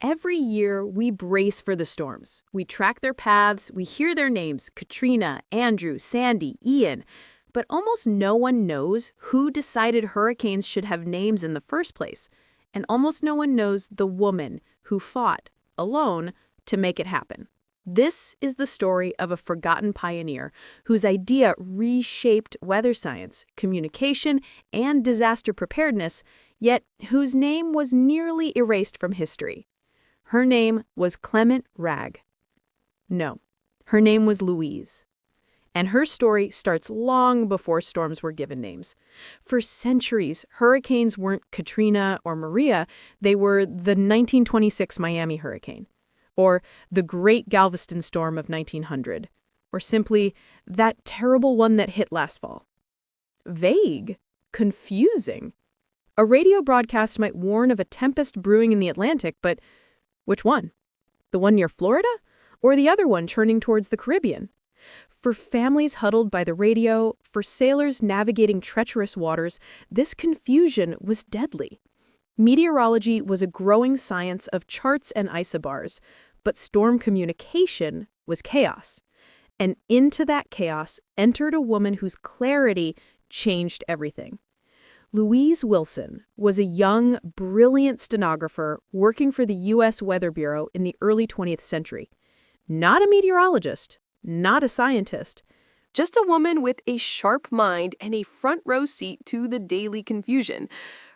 Every year, we brace for the storms. We track their paths, we hear their names, Katrina, Andrew, Sandy, Ian. But almost no one knows who decided hurricanes should have names in the first place. And almost no one knows the woman who fought, alone, to make it happen. This is the story of a forgotten pioneer whose idea reshaped weather science, communication, and disaster preparedness, yet whose name was nearly erased from history. Her name was Clement Wragg. No, her name was Louise. And her story starts long before storms were given names. For centuries, hurricanes weren't Katrina or Maria, they were the 1926 Miami hurricane, or the Great Galveston Storm of 1900, or simply that terrible one that hit last fall. Vague, confusing. A radio broadcast might warn of a tempest brewing in the Atlantic, but which one? The one near Florida? Or the other one churning towards the Caribbean? For families huddled by the radio, for sailors navigating treacherous waters, this confusion was deadly. Meteorology was a growing science of charts and isobars, but storm communication was chaos. And into that chaos entered a woman whose clarity changed everything. Louise Wilson was a young, brilliant stenographer working for the U.S. Weather Bureau in the early 20th century. Not a meteorologist, not a scientist, just a woman with a sharp mind and a front-row seat to the daily confusion.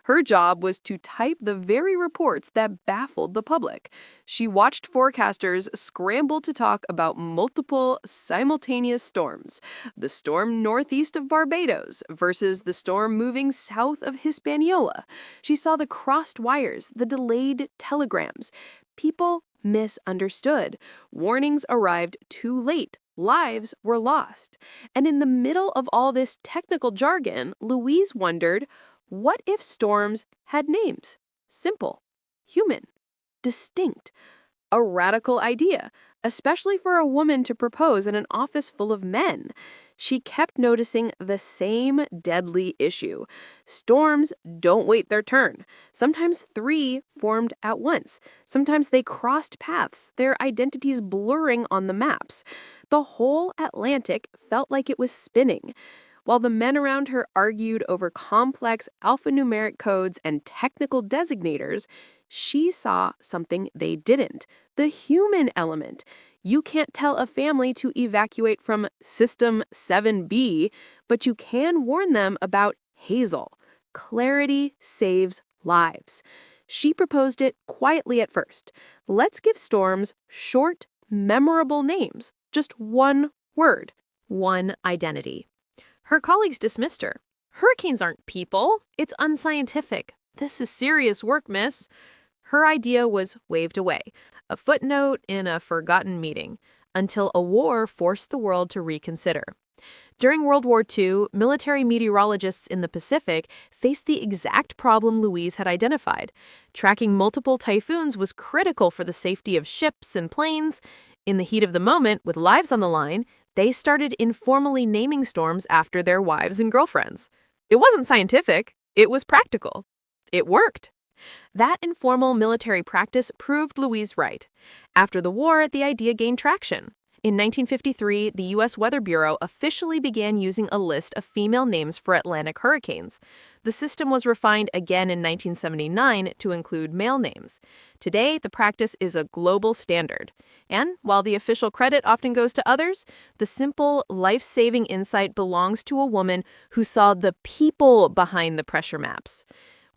Her job was to type the very reports that baffled the public. She watched forecasters scramble to talk about multiple simultaneous storms. The storm northeast of Barbados versus the storm moving south of Hispaniola. She saw the crossed wires, the delayed telegrams. People misunderstood. Warnings arrived too late. Lives were lost. And in the middle of all this technical jargon, Louise wondered, what if storms had names? Simple, human, distinct. A radical idea, especially for a woman to propose in an office full of men. She kept noticing the same deadly issue. Storms don't wait their turn. Sometimes three formed at once. Sometimes they crossed paths, their identities blurring on the maps. The whole Atlantic felt like it was spinning. While the men around her argued over complex alphanumeric codes and technical designators, she saw something they didn't, the human element. You can't tell a family to evacuate from System 7B, but you can warn them about Hazel. Clarity saves lives. She proposed it quietly at first. Let's give storms short, memorable names. Just one word, one identity. Her colleagues dismissed her. Hurricanes aren't people. It's unscientific. This is serious work, miss. Her idea was waved away, a footnote in a forgotten meeting, until a war forced the world to reconsider. During World War II, military meteorologists in the Pacific faced the exact problem Louise had identified. Tracking multiple typhoons was critical for the safety of ships and planes. In the heat of the moment, with lives on the line, they started informally naming storms after their wives and girlfriends. It wasn't scientific, it was practical. It worked. That informal military practice proved Louise right. After the war, the idea gained traction. In 1953, the U.S. Weather Bureau officially began using a list of female names for Atlantic hurricanes. The system was refined again in 1979 to include male names. Today, the practice is a global standard. And while the official credit often goes to others, the simple, life-saving insight belongs to a woman who saw the people behind the pressure maps.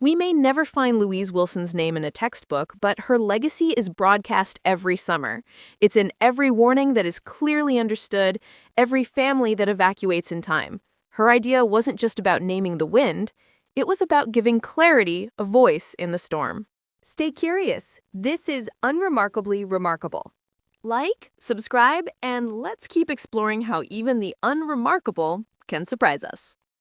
We may never find Louise Wilson's name in a textbook, but her legacy is broadcast every summer. It's in every warning that is clearly understood, every family that evacuates in time. Her idea wasn't just about naming the wind, it was about giving clarity a voice in the storm. Stay curious. This is Unremarkably Remarkable. Like, subscribe, and let's keep exploring how even the unremarkable can surprise us.